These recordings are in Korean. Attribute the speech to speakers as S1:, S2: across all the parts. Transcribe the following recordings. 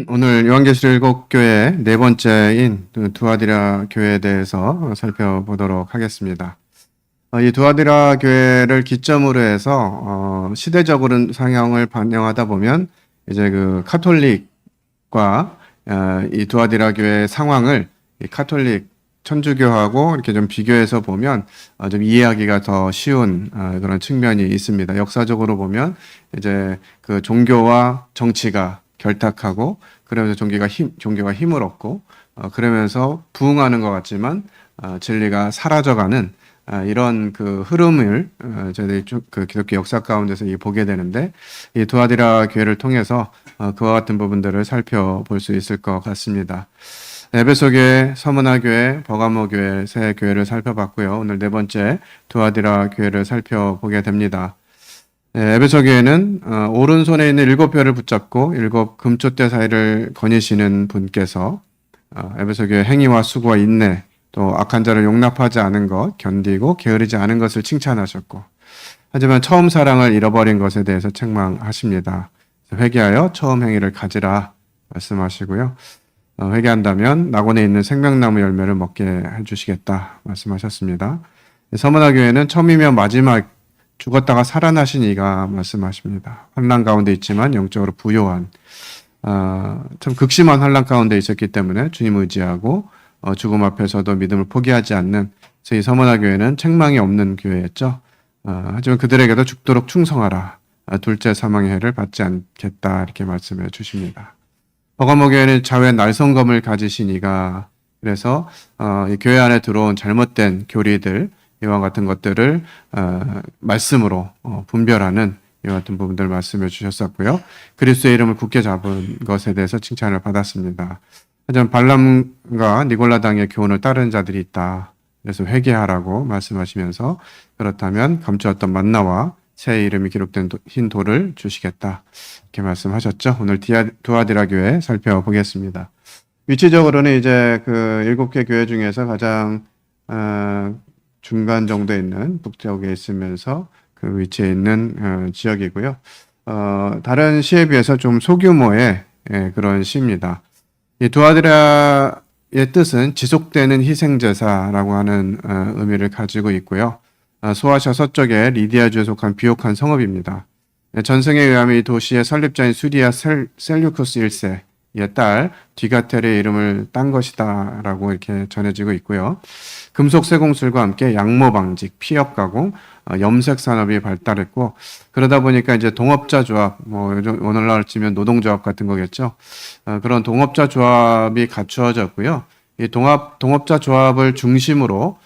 S1: 오늘 요한계시록 7교회 네 번째인 두아디라 교회에 대해서 살펴보도록 하겠습니다. 이 두아디라 교회를 기점으로 해서 시대적으로 상황을 반영하다 보면 이제 그 카톨릭과 이 두아디라 교회의 상황을 이 카톨릭 천주교하고 이렇게 좀 비교해서 보면 좀 이해하기가 더 쉬운 그런 측면이 있습니다. 역사적으로 보면 이제 그 종교와 정치가 결탁하고 그러면서 종교가 힘을 얻고 그러면서 부흥하는 것 같지만 진리가 사라져가는 이런 그 흐름을 저희들이 쭉 그 기독교 역사 가운데서 보게 되는데 이 두아디라 교회를 통해서 그와 같은 부분들을 살펴볼 수 있을 것 같습니다. 에베소 교회, 서문화 교회, 버가모 교회 세 교회를 살펴봤고요. 오늘 네 번째 두아디라 교회를 살펴보게 됩니다. 에베소 교회는 오른손에 있는 7별을 붙잡고 7 금촛대 사이를 거니시는 분께서 에베소 교회 행위와 수고와 인내, 또 악한 자를 용납하지 않은 것, 견디고 게으르지 않은 것을 칭찬하셨고, 하지만 처음 사랑을 잃어버린 것에 대해서 책망하십니다. 회개하여 처음 행위를 가지라 말씀하시고요. 회개한다면 낙원에 있는 생명나무 열매를 먹게 해주시겠다 말씀하셨습니다. 서문화 교회는 처음이며 마지막 죽었다가 살아나신 이가 말씀하십니다. 환난 가운데 있지만 영적으로 부요한 참 극심한 환난 가운데 있었기 때문에 주님 의지하고 죽음 앞에서도 믿음을 포기하지 않는 저희 서문화 교회는 책망이 없는 교회였죠. 하지만 그들에게도 죽도록 충성하라. 둘째 사망의 해를 받지 않겠다 이렇게 말씀해 주십니다. 버가모 교회는 좌우에 날성검을 가지신 이가 그래서 이 교회 안에 들어온 잘못된 교리들 이와 같은 것들을 말씀으로 분별하는 이와 같은 부분들 말씀해 주셨었고요. 그리스도의 이름을 굳게 잡은 것에 대해서 칭찬을 받았습니다. 하지만 발람과 니골라당의 교훈을 따르는 자들이 있다. 그래서 회개하라고 말씀하시면서 그렇다면 감추었던 만나와 새 이름이 기록된 흰 돌을 주시겠다. 이렇게 말씀하셨죠. 오늘 두아디라 교회 살펴보겠습니다. 위치적으로는 이제 그 7개 교회 중에서 가장 중간 정도에 있는 북쪽에 있으면서 그 위치에 있는 지역이고요. 다른 시에 비해서 좀 소규모의 그런 시입니다. 이 두아디라의 뜻은 지속되는 희생제사라고 하는 의미를 가지고 있고요. 소아시아 서쪽의 리디아주에 속한 비옥한 성읍입니다. 전승에 의하면 이 도시의 설립자인 수리아 셀류쿠스 1세의 딸 디가텔의 이름을 딴 것이다 라고 이렇게 전해지고 있고요. 금속 세공술과 함께 양모 방직, 피혁 가공, 염색 산업이 발달했고 그러다 보니까 이제 동업자 조합, 요즘 오늘날 치면 노동조합 같은 거겠죠. 그런 동업자 조합이 갖추어졌고요. 이 동업자 조합을 중심으로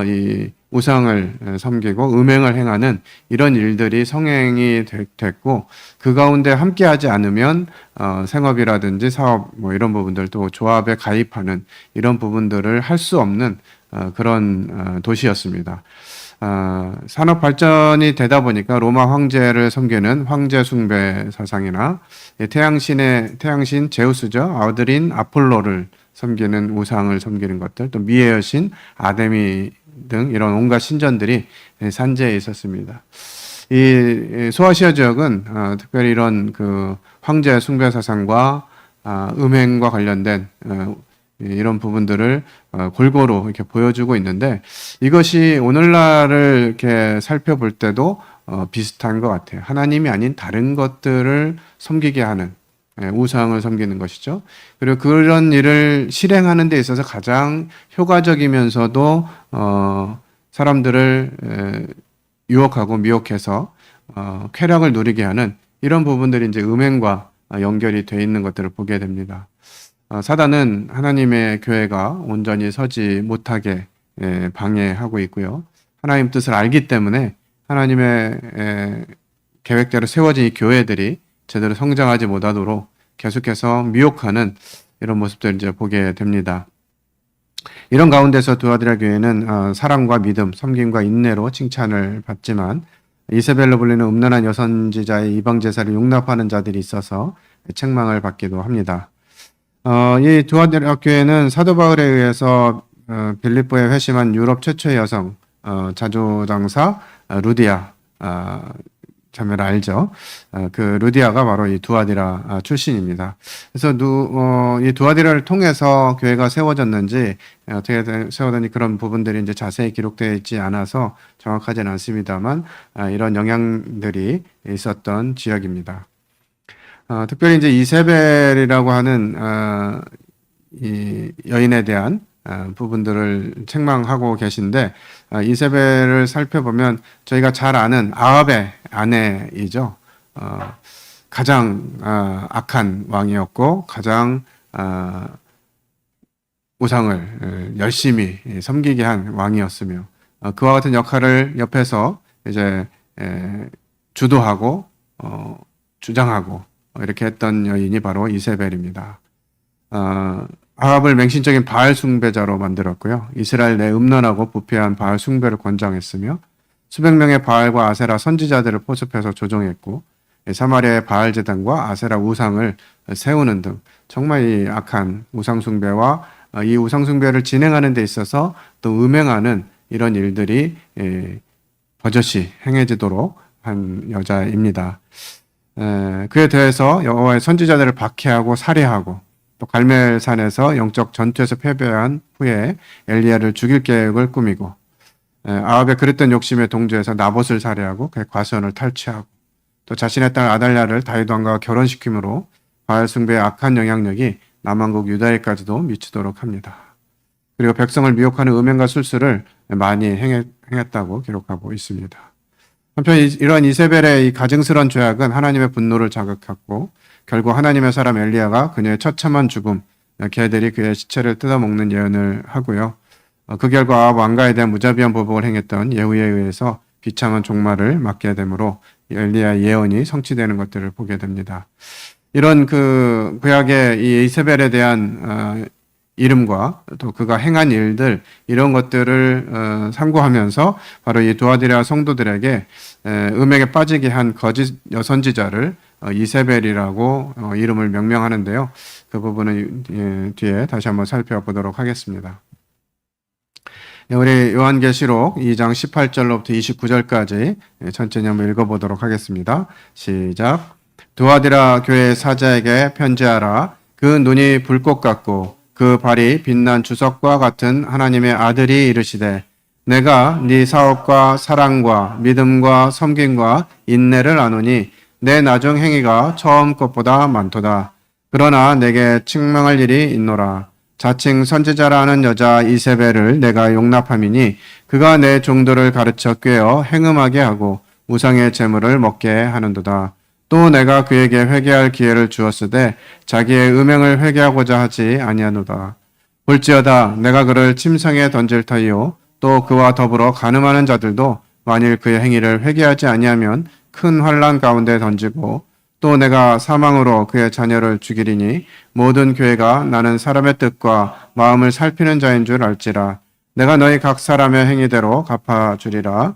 S1: 이 우상을 섬기고 음행을 행하는 이런 일들이 성행이 됐고 그 가운데 함께하지 않으면 생업이라든지 사업 이런 부분들 또 조합에 가입하는 이런 부분들을 할 수 없는 그런 도시였습니다. 산업 발전이 되다 보니까 로마 황제를 섬기는 황제 숭배 사상이나 태양신 제우스죠. 아들인 아폴로를 섬기는 우상을 섬기는 것들, 또 미의 여신 아데미 등 이런 온갖 신전들이 산지에 있었습니다. 이 소아시아 지역은 특별히 이런 그 황제 숭배 사상과 음행과 관련된 이런 부분들을 골고루 이렇게 보여주고 있는데 이것이 오늘날을 이렇게 살펴볼 때도 비슷한 것 같아요. 하나님이 아닌 다른 것들을 섬기게 하는 우상을 섬기는 것이죠. 그리고 그런 일을 실행하는 데 있어서 가장 효과적이면서도 사람들을 유혹하고 미혹해서 쾌락을 누리게 하는 이런 부분들이 이제 음행과 연결이 되어 있는 것들을 보게 됩니다. 사단은 하나님의 교회가 온전히 서지 못하게 방해하고 있고요. 하나님 뜻을 알기 때문에 하나님의 계획대로 세워진 이 교회들이 제대로 성장하지 못하도록 계속해서 미혹하는 이런 모습들을 이제 보게 됩니다. 이런 가운데서 두아디라 교회는 사랑과 믿음, 섬김과 인내로 칭찬을 받지만 이세벨로 불리는 음란한 여선지자의 이방 제사를 용납하는 자들이 있어서 책망을 받기도 합니다. 이 두아디라 교회는 사도 바울에 의해서 빌립보에 회심한 유럽 최초의 여성 자조장사 루디아 자매를 알죠. 그 루디아가 바로 이 두아디라 출신입니다. 그래서 이 두아디라를 통해서 교회가 세워졌는지 어떻게 세워졌는지 그런 부분들이 이제 자세히 기록되어 있지 않아서 정확하지는 않습니다만 이런 영향들이 있었던 지역입니다. 특별히 이제 이세벨이라고 하는 이 여인에 대한 부분들을 책망하고 계신데 이세벨을 살펴보면 저희가 잘 아는 아합의 아내이죠. 가장 악한 왕이었고 가장 우상을 열심히 섬기게 한 왕이었으며 그와 같은 역할을 옆에서 이제 주도하고 주장하고 이렇게 했던 여인이 바로 이세벨입니다. 아합을 맹신적인 바알 숭배자로 만들었고요. 이스라엘 내 음란하고 부패한 바알 숭배를 권장했으며 수백 명의 바알과 아세라 선지자들을 포섭해서 조종했고 사마리아의 바알 제단과 아세라 우상을 세우는 등 정말 이 악한 우상 숭배와 이 우상 숭배를 진행하는 데 있어서 또 음행하는 이런 일들이 버젓이 행해지도록 한 여자입니다. 그에 대해서 여호와의 선지자들을 박해하고 살해하고 또 갈멜산에서 영적 전투에서 패배한 후에 엘리야를 죽일 계획을 꾸미고 아합의 그릇된 욕심에 동조해서 나봇을 살해하고 그의 과수원을 탈취하고 또 자신의 딸 아달랴를 다윗 왕과 결혼시킴으로 바알 숭배의 악한 영향력이 남왕국 유다에까지도 미치도록 합니다. 그리고 백성을 미혹하는 음행과 술수를 많이 행했다고 기록하고 있습니다. 한편 이러한 이세벨의 이 가증스러운 죄악은 하나님의 분노를 자극했고 결국 하나님의 사람 엘리야가 그녀의 처참한 죽음, 개들이 그의 시체를 뜯어먹는 예언을 하고요. 그 결과 아합 왕가에 대한 무자비한 보복을 행했던 예후에 의해서 비참한 종말을 맞게 되므로 엘리야의 예언이 성취되는 것들을 보게 됩니다. 이런 그 구약의 이 이세벨에 대한 이름과 또 그가 행한 일들 이런 것들을 참고하면서 바로 이 두아디라 성도들에게 음행에 빠지게 한 거짓 여선지자를 이세벨이라고 이름을 명명하는데요. 그 부분은 뒤에 다시 한번 살펴보도록 하겠습니다. 우리 요한계시록 2장 18절로부터 29절까지 천천히 한번 읽어보도록 하겠습니다. 시작. 두아디라 교회 사자에게 편지하라. 그 눈이 불꽃 같고 그 발이 빛난 주석과 같은 하나님의 아들이 이르시되 내가 네 사업과 사랑과 믿음과 섬김과 인내를 아노니 내 나중 행위가 처음 것보다 많도다. 그러나 내게 책망할 일이 있노라. 자칭 선지자라 하는 여자 이세벨을 내가 용납함이니 그가 내 종들을 가르쳐 꾀어 행음하게 하고 우상의 재물을 먹게 하는도다. 또 내가 그에게 회개할 기회를 주었으되 자기의 음행을 회개하고자 하지 아니하노다. 볼지어다 내가 그를 침상에 던질 터이요 또 그와 더불어 간음하는 자들도 만일 그의 행위를 회개하지 아니하면 큰 환난 가운데 던지고 또 내가 사망으로 그의 자녀를 죽이리니 모든 교회가 나는 사람의 뜻과 마음을 살피는 자인 줄 알지라. 내가 너희 각 사람의 행위대로 갚아주리라.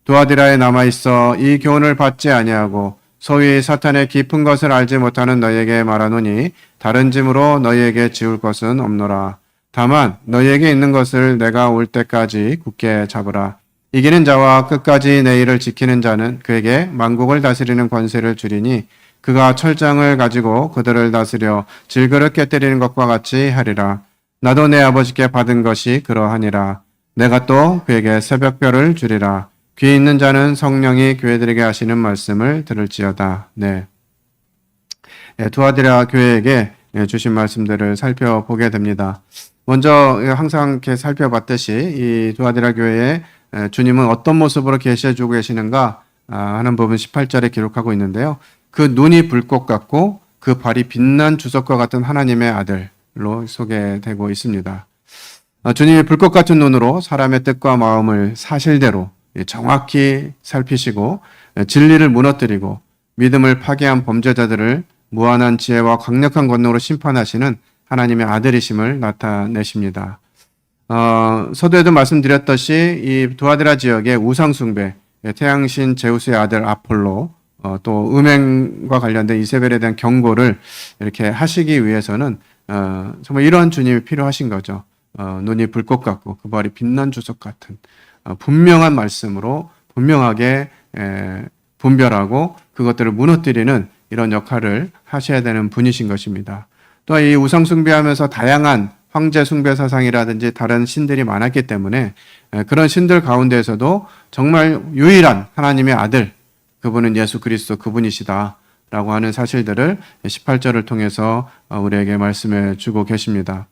S1: 두아디라에 남아있어 이 교훈을 받지 아니하고 소위 사탄의 깊은 것을 알지 못하는 너희에게 말하노니 다른 짐으로 너희에게 지울 것은 없노라. 다만 너희에게 있는 것을 내가 올 때까지 굳게 잡으라. 이기는 자와 끝까지 내 일을 지키는 자는 그에게 만국을 다스리는 권세를 주리니 그가 철장을 가지고 그들을 다스려 질그릇 깨뜨리는 것과 같이 하리라. 나도 내 아버지께 받은 것이 그러하니라. 내가 또 그에게 새벽별을 주리라. 귀 있는 자는 성령이 교회들에게 하시는 말씀을 들을지어다. 네. 두아디라 교회에게 주신 말씀들을 살펴보게 됩니다. 먼저 항상 이렇게 살펴봤듯이 이 두아디라 교회에 주님은 어떤 모습으로 계시해주고 계시는가 하는 부분 18절에 기록하고 있는데요. 그 눈이 불꽃 같고 그 발이 빛난 주석과 같은 하나님의 아들로 소개되고 있습니다. 주님이 불꽃 같은 눈으로 사람의 뜻과 마음을 사실대로 정확히 살피시고 진리를 무너뜨리고 믿음을 파괴한 범죄자들을 무한한 지혜와 강력한 권능으로 심판하시는 하나님의 아들이심을 나타내십니다. 서두에도 말씀드렸듯이 이 두아디라 지역의 우상숭배, 태양신 제우스의 아들 아폴로, 또 음행과 관련된 이세벨에 대한 경고를 이렇게 하시기 위해서는 정말 이러한 주님이 필요하신 거죠. 눈이 불꽃 같고 그 발이 빛난 주석 같은 분명한 말씀으로 분명하게 분별하고 그것들을 무너뜨리는 이런 역할을 하셔야 되는 분이신 것입니다. 또 이 우상 숭배하면서 다양한 황제 숭배 사상이라든지 다른 신들이 많았기 때문에 그런 신들 가운데에서도 정말 유일한 하나님의 아들, 그분은 예수 그리스도 그분이시다라고 하는 사실들을 18절을 통해서 우리에게 말씀해 주고 계십니다.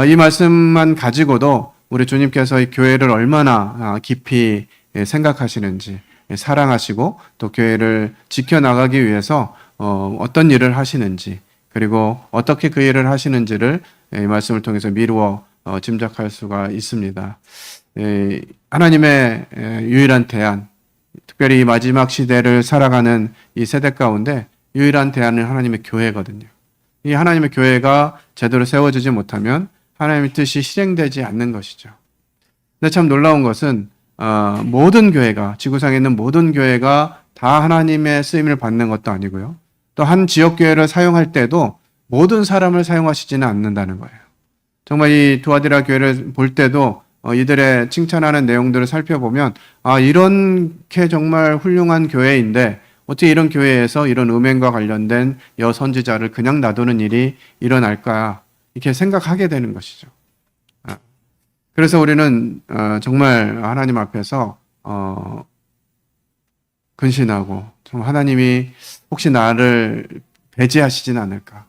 S1: 이 말씀만 가지고도 우리 주님께서 이 교회를 얼마나 깊이 생각하시는지, 사랑하시고 또 교회를 지켜나가기 위해서 어떤 일을 하시는지, 그리고 어떻게 그 일을 하시는지를 이 말씀을 통해서 미루어 짐작할 수가 있습니다. 하나님의 유일한 대안, 특별히 이 마지막 시대를 살아가는 이 세대 가운데 유일한 대안은 하나님의 교회거든요. 이 하나님의 교회가 제대로 세워지지 못하면 하나님의 뜻이 실행되지 않는 것이죠. 근데 참 놀라운 것은 모든 교회가, 지구상에 있는 모든 교회가 다 하나님의 쓰임을 받는 것도 아니고요. 또 한 지역 교회를 사용할 때도 모든 사람을 사용하시지는 않는다는 거예요. 정말 이 두아디라 교회를 볼 때도 이들의 칭찬하는 내용들을 살펴보면 이렇게 정말 훌륭한 교회인데 어떻게 이런 교회에서 이런 음행과 관련된 여선지자를 그냥 놔두는 일이 일어날까 이렇게 생각하게 되는 것이죠. 그래서 우리는 정말 하나님 앞에서 근신하고 좀 하나님이 혹시 나를 배제하시진 않을까.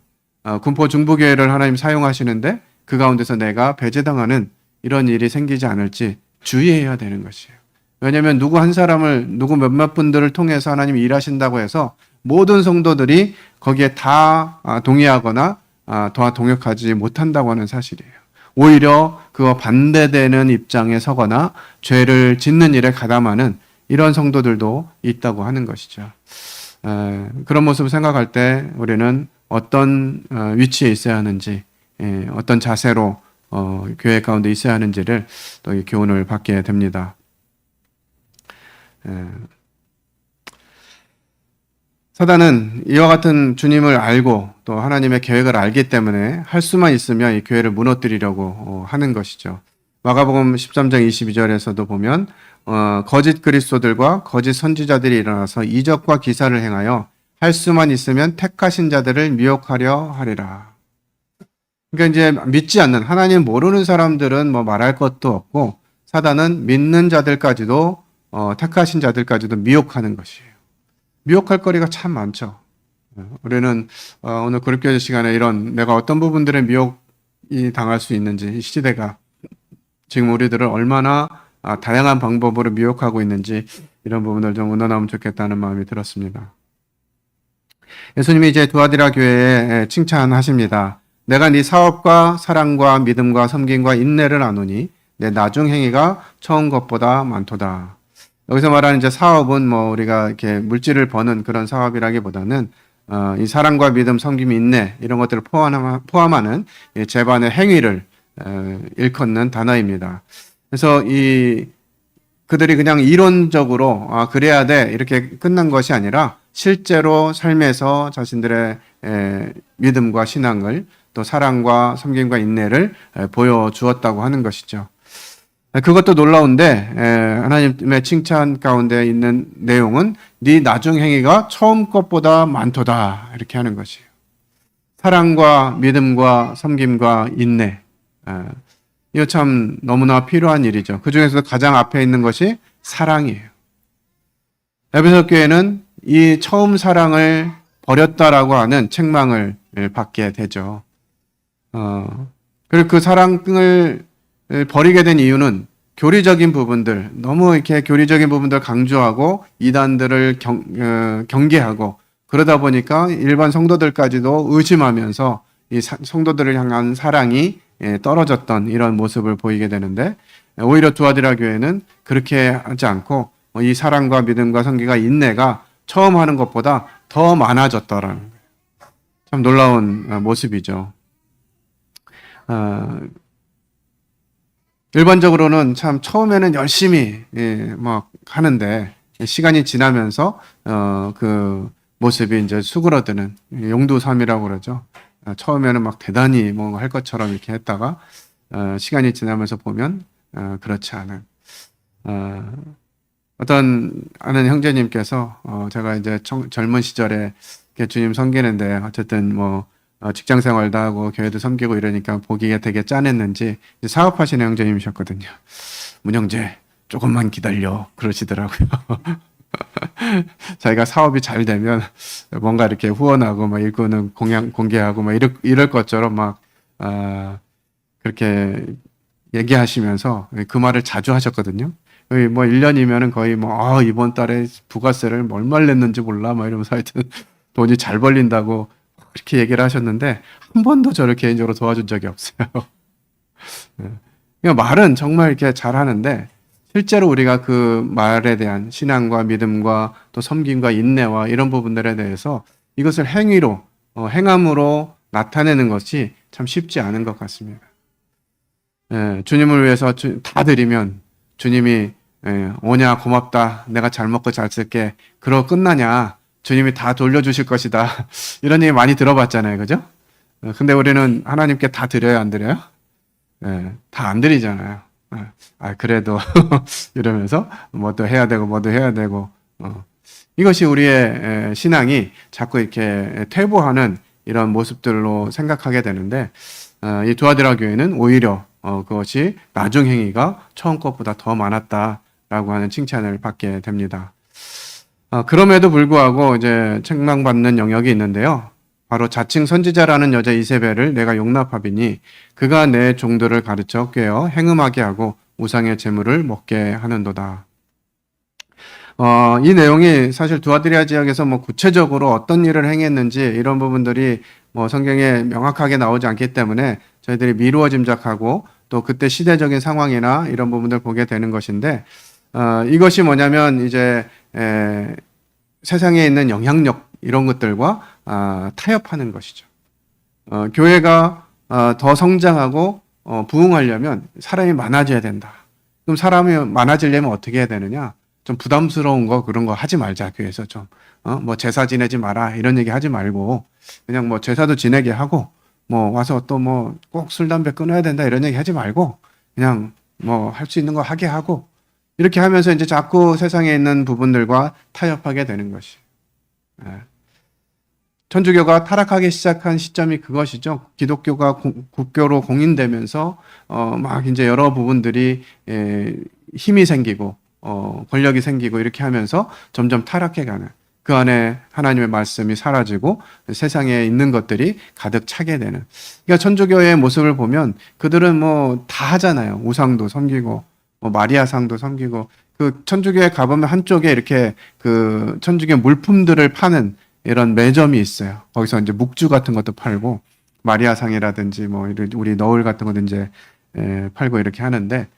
S1: 군포 중부교회를 하나님 사용하시는데 그 가운데서 내가 배제당하는 이런 일이 생기지 않을지 주의해야 되는 것이에요. 왜냐하면 누구 한 사람을, 누구 몇몇 분들을 통해서 하나님이 일하신다고 해서 모든 성도들이 거기에 다 동의하거나 더 동역하지 못한다고 하는 사실이에요. 오히려 그와 반대되는 입장에 서거나 죄를 짓는 일에 가담하는 이런 성도들도 있다고 하는 것이죠. 그런 모습을 생각할 때 우리는 어떤 위치에 있어야 하는지, 어떤 자세로 교회 가운데 있어야 하는지를 또 이 교훈을 받게 됩니다. 사단은 이와 같은 주님을 알고 또 하나님의 계획을 알기 때문에 할 수만 있으면 이 교회를 무너뜨리려고 하는 것이죠. 마가복음 13장 22절에서도 보면 거짓 그리스도들과 거짓 선지자들이 일어나서 이적과 기사를 행하여 할 수만 있으면 택하신 자들을 미혹하려 하리라. 그러니까 이제 믿지 않는, 하나님 모르는 사람들은 뭐 말할 것도 없고 사단은 믿는 자들까지도 택하신 자들까지도 미혹하는 것이에요. 미혹할 거리가 참 많죠. 우리는 오늘 그룹교제 시간에 이런 내가 어떤 부분들에 미혹이 당할 수 있는지, 이 시대가 지금 우리들을 얼마나 다양한 방법으로 미혹하고 있는지 이런 부분을 좀 의논하면 좋겠다는 마음이 들었습니다. 예수님이 이제 두아디라 교회에 칭찬하십니다. 내가 네 사업과 사랑과 믿음과 섬김과 인내를 아노니 내 나중 행위가 처음 것보다 많도다. 여기서 말하는 이제 사업은 뭐 우리가 이렇게 물질을 버는 그런 사업이라기보다는 이 사랑과 믿음, 섬김, 인내 이런 것들을 포함하는 제반의 행위를 일컫는 단어입니다. 그래서 그들이 그냥 이론적으로 그래야 돼 이렇게 끝난 것이 아니라 실제로 삶에서 자신들의 믿음과 신앙을 또 사랑과 섬김과 인내를 보여주었다고 하는 것이죠. 그것도 놀라운데 하나님의 칭찬 가운데 있는 내용은 네 나중 행위가 처음 것보다 많도다 이렇게 하는 것이에요. 사랑과 믿음과 섬김과 인내, 이거 참 너무나 필요한 일이죠. 그 중에서도 가장 앞에 있는 것이 사랑이에요. 에베소 교회는 이 처음 사랑을 버렸다라고 하는 책망을 받게 되죠. 그리고 그 사랑을 버리게 된 이유는 교리적인 부분들, 너무 이렇게 교리적인 부분들 강조하고 이단들을 경계하고 그러다 보니까 일반 성도들까지도 의심하면서 이 성도들을 향한 사랑이 떨어졌던 이런 모습을 보이게 되는데 오히려 두아디라 교회는 그렇게 하지 않고 이 사랑과 믿음과 섬기가 인내가 처음 하는 것보다 더 많아졌더라는 거예요. 참 놀라운 모습이죠. 일반적으로는 참 처음에는 열심히 막 하는데 시간이 지나면서 그 모습이 이제 수그러드는 용두삼이라고 그러죠. 처음에는 막 대단히 뭔가 할 것처럼 이렇게 했다가 시간이 지나면서 보면 그렇지 않은 어떤 아는 형제님께서 제가 이제 젊은 시절에 이렇게 주님 섬기는데 어쨌든 뭐 직장 생활도 하고 교회도 섬기고 이러니까 보기에 되게 짠했는지 이제 사업하시는 형제님이셨거든요. 문형제 조금만 기다려 그러시더라고요. 자기가 사업이 잘 되면 뭔가 이렇게 후원하고 막 일꾼은 공개하고 막 이럴 것처럼 막 그렇게 얘기하시면서 그 말을 자주 하셨거든요. 거의 뭐 1년이면은 거의 뭐 이번 달에 부가세를 얼마를 냈는지 몰라 막 이러면서 하여튼 돈이 잘 벌린다고 그렇게 얘기를 하셨는데 한 번도 저를 개인적으로 도와준 적이 없어요. 그러니까 말은 정말 이렇게 잘하는데 실제로 우리가 그 말에 대한 신앙과 믿음과 또 섬김과 인내와 이런 부분들에 대해서 이것을 행위로 행함으로 나타내는 것이 참 쉽지 않은 것 같습니다. 주님을 위해서 다 드리면 주님이 오냐 고맙다 내가 잘 먹고 잘 쓸게 그러고 끝나냐 주님이 다 돌려주실 것이다 이런 얘기 많이 들어봤잖아요, 그죠? 근데 우리는 하나님께 다 드려요, 안 드려요? 다 안 드리잖아요. 그래도 이러면서 뭐도 해야 되고 뭐도 해야 되고 이것이 우리의 신앙이 자꾸 이렇게 퇴보하는 이런 모습들로 생각하게 되는데 이 두아디라 교회는 오히려 그것이 나중 행위가 처음 것보다 더 많았다라고 하는 칭찬을 받게 됩니다. 그럼에도 불구하고 이제 책망받는 영역이 있는데요. 바로 자칭 선지자라는 여자 이세벨을 내가 용납하비니 그가 내 종들을 가르쳐 꿰어 행음하게 하고 우상의 재물을 먹게 하는도다. 이 내용이 사실 두아디라 지역에서 뭐 구체적으로 어떤 일을 행했는지 이런 부분들이 뭐 성경에 명확하게 나오지 않기 때문에 저희들이 미루어 짐작하고 또 그때 시대적인 상황이나 이런 부분들 보게 되는 것인데 이것이 뭐냐면 이제 세상에 있는 영향력 이런 것들과 타협하는 것이죠. 교회가 더 성장하고 부흥하려면 사람이 많아져야 된다. 그럼 사람이 많아지려면 어떻게 해야 되느냐? 좀 부담스러운 거 그런 거 하지 말자. 교회에서 좀 뭐 제사 지내지 마라 이런 얘기 하지 말고 그냥 뭐 제사도 지내게 하고 뭐 와서 또 뭐 꼭 술 담배 끊어야 된다 이런 얘기 하지 말고 그냥 뭐 할 수 있는 거 하게 하고 이렇게 하면서 이제 자꾸 세상에 있는 부분들과 타협하게 되는 것이. 천주교가 타락하기 시작한 시점이 그것이죠. 기독교가 국교로 공인되면서 막 이제 여러 부분들이 힘이 생기고 권력이 생기고 이렇게 하면서 점점 타락해가는 그 안에 하나님의 말씀이 사라지고 세상에 있는 것들이 가득 차게 되는. 그러니까 천주교의 모습을 보면 그들은 뭐 다 하잖아요. 우상도 섬기고 뭐 마리아상도 섬기고 그 천주교에 가보면 한쪽에 이렇게 그 천주교 물품들을 파는 이런 매점이 있어요. 거기서 이제 묵주 같은 것도 팔고 마리아상이라든지 뭐 우리 너울 같은 것도 이제 팔고 이렇게 하는데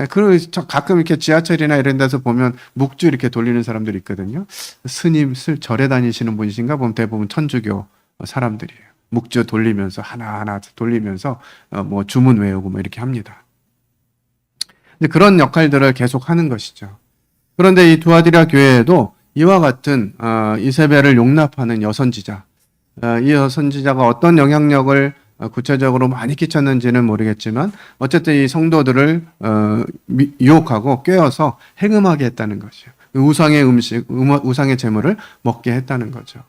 S1: 그 가끔 이렇게 지하철이나 이런 데서 보면 묵주 이렇게 돌리는 사람들이 있거든요. 스님 절에 다니시는 분이신가 보면 대부분 천주교 사람들이에요. 묵주 돌리면서 하나하나 돌리면서 뭐 주문 외우고 뭐 이렇게 합니다. 근데 그런 역할들을 계속 하는 것이죠. 그런데 이 두아디라 교회에도 이와 같은 이세벨을 용납하는 여선지자, 이 여선지자가 어떤 영향력을 구체적으로 많이 끼쳤는지는 모르겠지만 어쨌든 이 성도들을 유혹하고 꿰어서 행음하게 했다는 것이요. 우상의 우상의 재물을 먹게 했다는 거죠.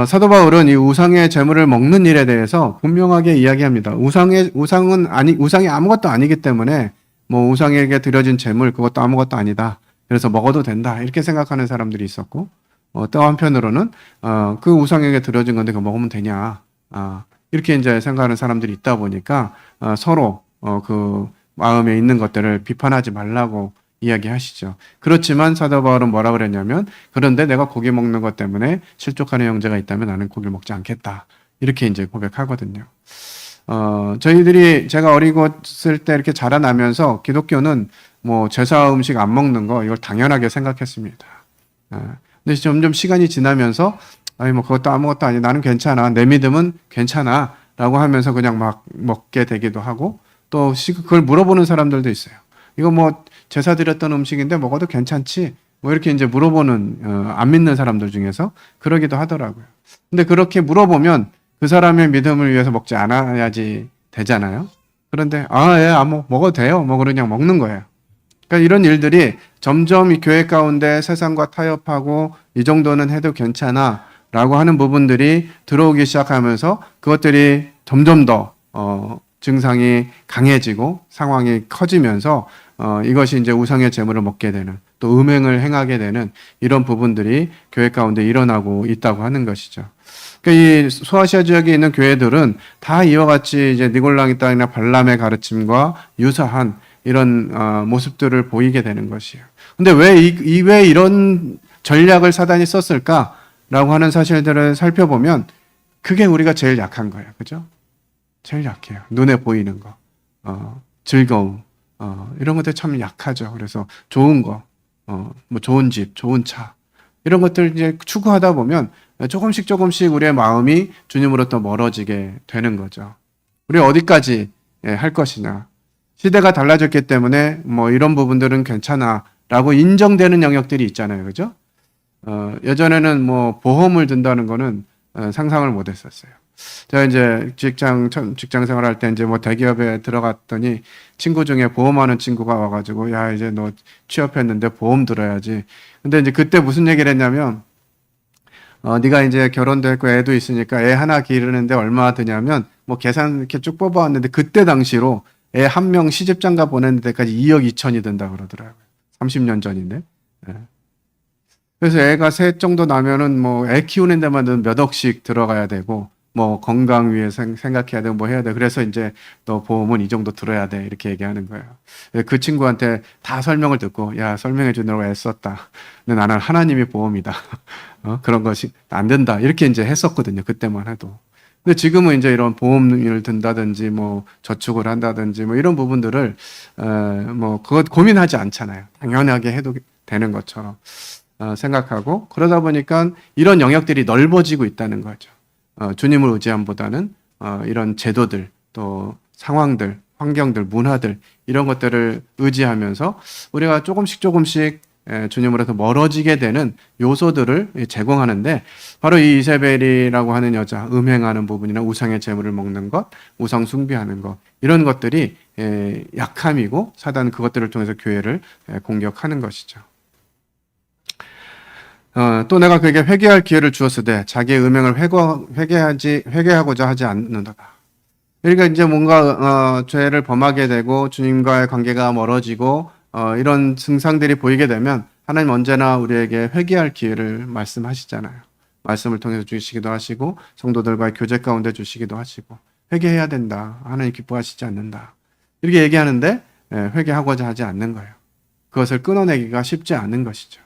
S1: 사도 바울은 이 우상의 재물을 먹는 일에 대해서 분명하게 이야기합니다. 우상이 아무것도 아니기 때문에 뭐 우상에게 드려진 재물 그것도 아무것도 아니다. 그래서 먹어도 된다. 이렇게 생각하는 사람들이 있었고, 또 한편으로는, 그 우상에게 드려진 건데 그거 먹으면 되냐. 이렇게 이제 생각하는 사람들이 있다 보니까, 서로, 그 마음에 있는 것들을 비판하지 말라고 이야기하시죠. 그렇지만 사도 바울은 뭐라 그랬냐면, 그런데 내가 고기 먹는 것 때문에 실족하는 형제가 있다면 나는 고기를 먹지 않겠다. 이렇게 이제 고백하거든요. 제가 어리었을 때 이렇게 자라나면서 기독교는 뭐 제사 음식 안 먹는 거 이걸 당연하게 생각했습니다. 근데 점점 시간이 지나면서 뭐 그것도 아무것도 아니 나는 괜찮아 내 믿음은 괜찮아라고 하면서 그냥 막 먹게 되기도 하고 또 그걸 물어보는 사람들도 있어요. 이거 뭐 제사 드렸던 음식인데 먹어도 괜찮지? 뭐 이렇게 이제 물어보는 안 믿는 사람들 중에서 그러기도 하더라고요. 근데 그렇게 물어보면 그 사람의 믿음을 위해서 먹지 않아야지 되잖아요. 그런데 예, 먹어도 돼요. 뭐 그냥 먹는 거예요. 그러니까 이런 일들이 점점 이 교회 가운데 세상과 타협하고 이 정도는 해도 괜찮아 라고 하는 부분들이 들어오기 시작하면서 그것들이 점점 더 증상이 강해지고 상황이 커지면서 이것이 이제 우상의 제물을 먹게 되는, 또 음행을 행하게 되는 이런 부분들이 교회 가운데 일어나고 있다고 하는 것이죠. 그러니까 이 소아시아 지역에 있는 교회들은 다 이와 같이 이제 니골랑이 땅이나 발람의 가르침과 유사한 이런 모습들을 보이게 되는 것이에요. 근데 왜 이런 전략을 사단이 썼을까라고 하는 사실들을 살펴보면 그게 우리가 제일 약한 거예요. 그죠? 제일 약해요. 눈에 보이는 거, 즐거움, 이런 것들 참 약하죠. 그래서 좋은 거, 뭐 좋은 집, 좋은 차, 이런 것들 이제 추구하다 보면 조금씩 우리의 마음이 주님으로부터 멀어지게 되는 거죠. 우리 어디까지 할 것이냐. 시대가 달라졌기 때문에 뭐 이런 부분들은 괜찮아라고 인정되는 영역들이 있잖아요. 그죠? 예전에는 뭐 보험을 든다는 거는 상상을 못 했었어요. 제가 이제 직장 생활할 때 이제 뭐 대기업에 들어갔더니 친구 중에 보험하는 친구가 와가지고 야, 이제 너 취업했는데 보험 들어야지. 근데 이제 그때 무슨 얘기를 했냐면 네가 이제 결혼도 했고 애도 있으니까 애 하나 기르는데 얼마 드냐면 뭐 계산 이렇게 쭉 뽑아왔는데 그때 당시로 애 한 명 시집장가 보내는 데까지 2억 2천이 든다 그러더라고요. 30년 전인데. 예. 그래서 애가 셋 정도 나면은 뭐 애 키우는 데만 몇 억씩 들어가야 되고 뭐 건강 위해서 생각해야 되고 뭐 해야 돼. 그래서 이제 너 보험은 이 정도 들어야 돼. 이렇게 얘기하는 거예요. 그 친구한테 다 설명을 듣고 야, 설명해 주느라고 애썼다. 근데 나는 하나님이 보험이다. 그런 것이 안 된다. 이렇게 이제 했었거든요. 그때만 해도. 근데 지금은 이제 이런 보험을 든다든지 뭐 저축을 한다든지 뭐 이런 부분들을 뭐 그것 고민하지 않잖아요. 당연하게 해도 되는 것처럼 생각하고 그러다 보니까 이런 영역들이 넓어지고 있다는 거죠. 주님을 의지함보다는 이런 제도들, 또 상황들, 환경들, 문화들 이런 것들을 의지하면서 우리가 조금씩 주님으로부터 멀어지게 되는 요소들을 제공하는데 바로 이 이세벨이라고 하는 여자, 음행하는 부분이나 우상의 제물을 먹는 것, 우상 숭배하는 것 이런 것들이 약함이고 사단은 그것들을 통해서 교회를 공격하는 것이죠. 또 내가 그에게 회개할 기회를 주었으되 자기의 음행을 회개하고자 하지 않는다. 그러니까 이제 뭔가 죄를 범하게 되고 주님과의 관계가 멀어지고 이런 증상들이 보이게 되면 하나님 언제나 우리에게 회개할 기회를 말씀하시잖아요. 말씀을 통해서 주시기도 하시고 성도들과의 교제 가운데 주시기도 하시고 회개해야 된다. 하나님 기뻐하시지 않는다. 이렇게 얘기하는데 회개하고자 하지 않는 거예요. 그것을 끊어내기가 쉽지 않은 것이죠.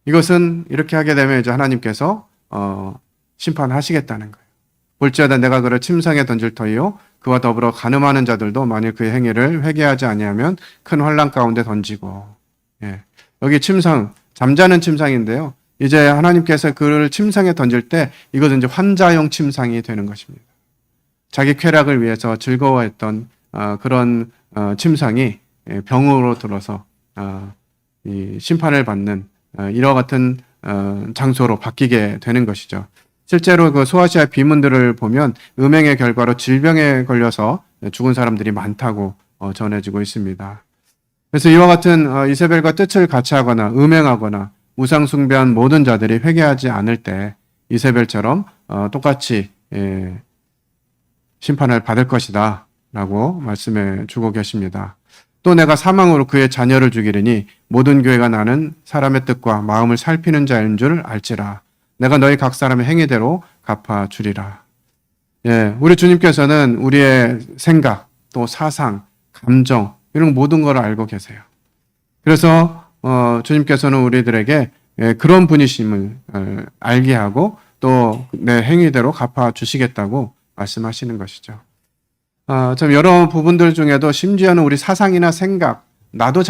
S1: 이것은 이렇게 하게 되면 이제 하나님께서 심판하시겠다는 거예요. 볼지어다 내가 그를 침상에 던질 터이요 그와 더불어 간음하는 자들도 만일 그의 행위를 회개하지 아니하면 큰 환난 가운데 던지고. 여기 침상, 잠자는 침상인데요. 이제 하나님께서 그를 침상에 던질 때 이것은 이제 환자용 침상이 되는 것입니다. 자기 쾌락을 위해서 즐거워했던 그런 침상이 병으로 들어서 이 심판을 받는 이와 같은 장소로 바뀌게 되는 것이죠. 실제로 그 소아시아 비문들을 보면 음행의 결과로 질병에 걸려서 죽은 사람들이 많다고 전해지고 있습니다. 그래서 이와 같은 이세벨과 뜻을 같이 하거나 음행하거나 우상 숭배한 모든 자들이 회개하지 않을 때 이세벨처럼 똑같이 심판을 받을 것이다 라고 말씀해 주고 계십니다. 또 내가 사망으로 그의 자녀를 죽이리니 모든 교회가 나는 사람의 뜻과 마음을 살피는 자인 줄 알지라. 내가 너희 각 사람의 행위대로 갚아주리라. 우리 주님께서는 우리의 생각, 또 사상, 감정 이런 모든 걸 알고 계세요. 그래서 주님께서는 우리들에게 그런 분이심을 알게 하고 또 내 행위대로 갚아주시겠다고 말씀하시는 것이죠. 참 여러 부분들 중에도 심지어는 우리 사상이나 생각, 나도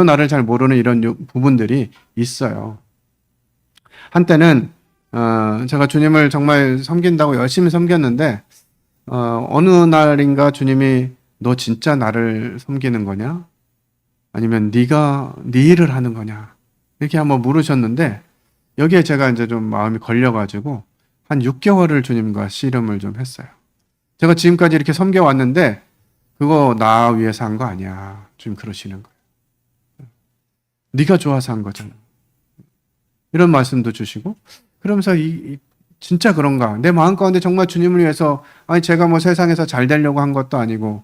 S1: 나를 잘 모르는 이런 부분들이 있어요. 한때는 제가 주님을 정말 섬긴다고 열심히 섬겼는데 어느 날인가 주님이 너 진짜 나를 섬기는 거냐? 아니면 네가 네 일을 하는 거냐? 이렇게 한번 물으셨는데 여기에 제가 이제 좀 마음이 걸려가지고 한 6개월을 주님과 씨름을 좀 했어요. 제가 지금까지 이렇게 섬겨왔는데 그거 나 위해서 한 거 아니야. 주님 그러시는 거예요. 네가 좋아서 한 거잖아. 이런 말씀도 주시고, 그러면서 진짜 그런가? 내 마음 가운데 정말 주님을 위해서, 아니, 제가 뭐 세상에서 잘 되려고 한 것도 아니고,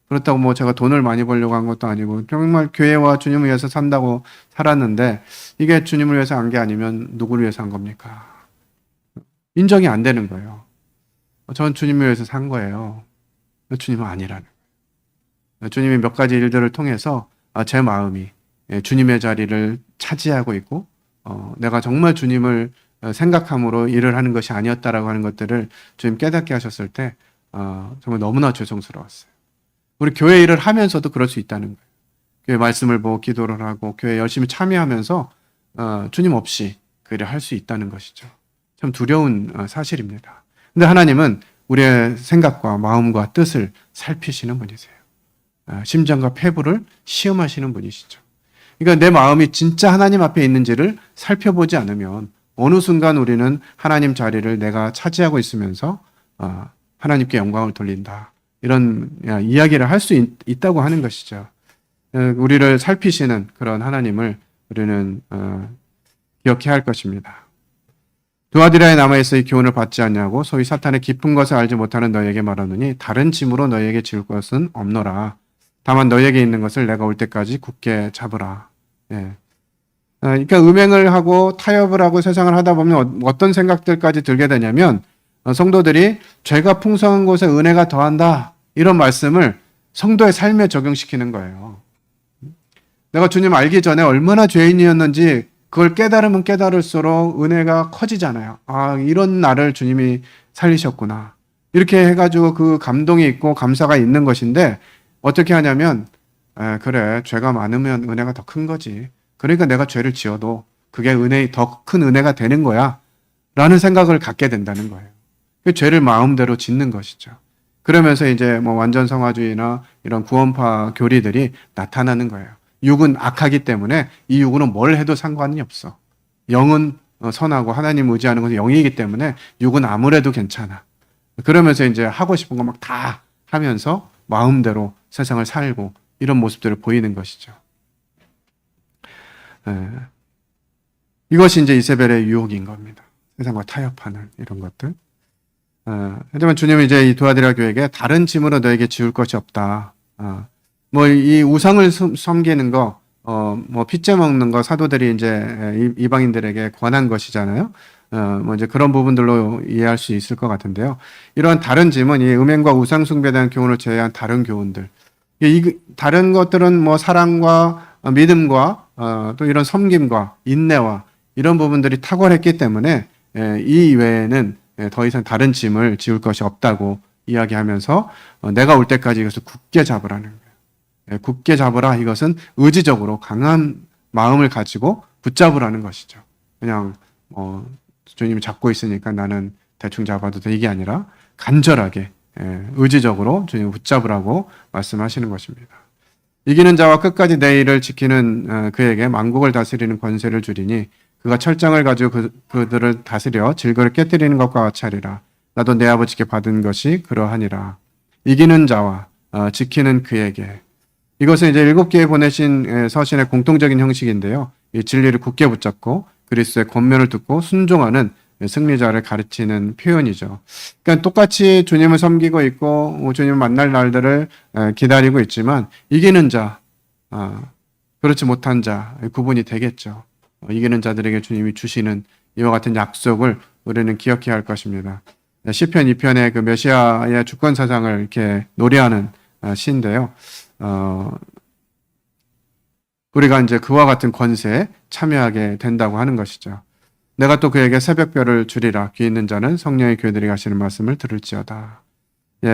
S1: 그렇다고 뭐 제가 돈을 많이 벌려고 한 것도 아니고, 정말 교회와 주님을 위해서 산다고 살았는데, 이게 주님을 위해서 한 게 아니면 누구를 위해서 한 겁니까? 인정이 안 되는 거예요. 전 주님을 위해서 산 거예요. 주님은 아니라는 거예요. 주님이 몇 가지 일들을 통해서 제 마음이 주님의 자리를 차지하고 있고, 내가 정말 주님을 생각함으로 일을 하는 것이 아니었다라고 하는 것들을 주님 깨닫게 하셨을 때 정말 너무나 죄송스러웠어요. 우리 교회 일을 하면서도 그럴 수 있다는 거예요. 교회 말씀을 보고 기도를 하고 교회 열심히 참여하면서 주님 없이 그 일을 할 수 있다는 것이죠. 참 두려운 사실입니다. 근데 하나님은 우리의 생각과 마음과 뜻을 살피시는 분이세요. 심장과 폐부를 시험하시는 분이시죠. 그러니까 내 마음이 진짜 하나님 앞에 있는지를 살펴보지 않으면 어느 순간 우리는 하나님 자리를 내가 차지하고 있으면서 하나님께 영광을 돌린다. 이런 이야기를 할 수 있다고 하는 것이죠. 우리를 살피시는 그런 하나님을 우리는 기억해야 할 것입니다. 두아디라에 남아있어 이 교훈을 받지 않냐고 소위 사탄의 깊은 것을 알지 못하는 너에게 말하노니 다른 짐으로 너에게 지울 것은 없노라. 다만 너에게 있는 것을 내가 올 때까지 굳게 잡으라. 예. 그러니까 음행을 하고 타협을 하고 세상을 하다 보면 어떤 생각들까지 들게 되냐면 성도들이 죄가 풍성한 곳에 은혜가 더한다. 이런 말씀을 성도의 삶에 적용시키는 거예요. 내가 주님 알기 전에 얼마나 죄인이었는지 그걸 깨달으면 깨달을수록 은혜가 커지잖아요. 이런 나를 주님이 살리셨구나. 이렇게 해가지고 그 감동이 있고 감사가 있는 것인데 어떻게 하냐면 그래, 죄가 많으면 은혜가 더 큰 거지. 그러니까 내가 죄를 지어도 그게 더 큰 은혜가 되는 거야. 라는 생각을 갖게 된다는 거예요. 그 죄를 마음대로 짓는 것이죠. 그러면서 이제 뭐 완전 성화주의나 이런 구원파 교리들이 나타나는 거예요. 육은 악하기 때문에 이 육으로 뭘 해도 상관이 없어. 영은 선하고 하나님 의지하는 것은 영이기 때문에 육은 아무래도 괜찮아. 그러면서 이제 하고 싶은 거 막 다 하면서 마음대로 세상을 살고 이런 모습들을 보이는 것이죠. 이것이 이제 이세벨의 유혹인 겁니다. 세상과 타협하는 이런 것들. 하지만 주님은 이제 이 두아디라 교회에게 다른 짐으로 너에게 지울 것이 없다. 뭐 이 우상을 섬기는 거, 뭐 핏째 먹는 거 사도들이 이제 이방인들에게 권한 것이잖아요. 뭐 이제 그런 부분들로 이해할 수 있을 것 같은데요. 이러한 다른 짐은 이 음행과 우상 숭배에 대한 교훈을 제외한 다른 교훈들. 다른 것들은 뭐 사랑과 믿음과 또 이런 섬김과 인내와 이런 부분들이 탁월했기 때문에 이 외에는 더 이상 다른 짐을 지울 것이 없다고 이야기하면서 내가 올 때까지 이것을 굳게 잡으라는 거예요. 굳게 잡으라. 이것은 의지적으로 강한 마음을 가지고 붙잡으라는 것이죠. 그냥 주님이 잡고 있으니까 나는 대충 잡아도 돼 이게 아니라 간절하게 의지적으로 주님을 붙잡으라고 말씀하시는 것입니다. 이기는 자와 끝까지 내 일을 지키는 그에게 만국을 다스리는 권세를 주리니 그가 철장을 가지고 그들을 다스려 질거를 깨뜨리는 것과 같이 하리라. 나도 내 아버지께 받은 것이 그러하니라. 이기는 자와 지키는 그에게. 이것은 이제 7개에 보내신 서신의 공통적인 형식인데요. 이 진리를 굳게 붙잡고 그리스도의 권면을 듣고 순종하는 승리자를 가르치는 표현이죠. 그러니까 똑같이 주님을 섬기고 있고 주님을 만날 날들을 기다리고 있지만 이기는 자, 그렇지 못한 자 구분이 되겠죠. 이기는 자들에게 주님이 주시는 이와 같은 약속을 우리는 기억해야 할 것입니다. 시편 2편의 그 메시아의 주권 사상을 이렇게 노래하는 시인데요. 우리가 이제 그와 같은 권세에 참여하게 된다고 하는 것이죠. 내가 또 그에게 새벽별을 주리라. 귀 있는 자는 성령의 교회들이 가시는 말씀을 들을지어다.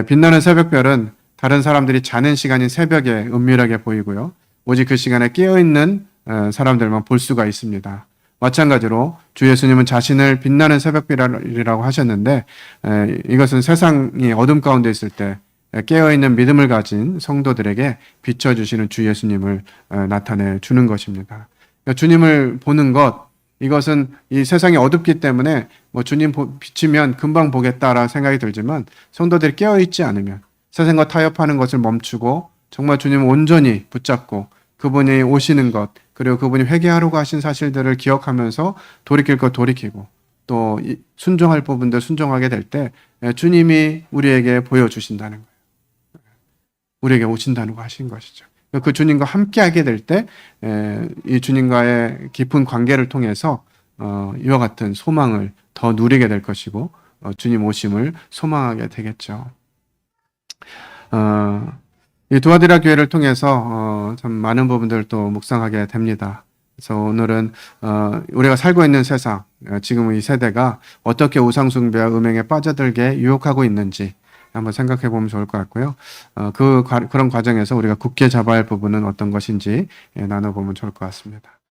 S1: 빛나는 새벽별은 다른 사람들이 자는 시간인 새벽에 은밀하게 보이고요. 오직 그 시간에 깨어있는 사람들만 볼 수가 있습니다. 마찬가지로 주 예수님은 자신을 빛나는 새벽별이라고 하셨는데 이것은 세상이 어둠 가운데 있을 때 깨어있는 믿음을 가진 성도들에게 비춰주시는 주 예수님을 나타내 주는 것입니다. 그러니까 주님을 보는 것, 이것은 이 세상이 어둡기 때문에 뭐 주님 비치면 금방 보겠다라는 생각이 들지만 성도들이 깨어있지 않으면 세상과 타협하는 것을 멈추고 정말 주님을 온전히 붙잡고 그분이 오시는 것, 그리고 그분이 회개하라고 하신 사실들을 기억하면서 돌이킬 것 돌이키고 또 순종할 부분들 순종하게 될 때 주님이 우리에게 보여주신다는 거예요. 우리에게 오신다는 거 하신 것이죠. 그 주님과 함께하게 될 때 이 주님과의 깊은 관계를 통해서 이와 같은 소망을 더 누리게 될 것이고 주님 오심을 소망하게 되겠죠. 이 두아디라 교회를 통해서 참 많은 부분들을 또 묵상하게 됩니다. 그래서 오늘은 우리가 살고 있는 세상, 지금 이 세대가 어떻게 우상숭배와 음행에 빠져들게 유혹하고 있는지 한번 생각해 보면 좋을 것 같고요. 그런 과정에서 우리가 굳게 잡아야 할 부분은 어떤 것인지 나눠보면 좋을 것 같습니다.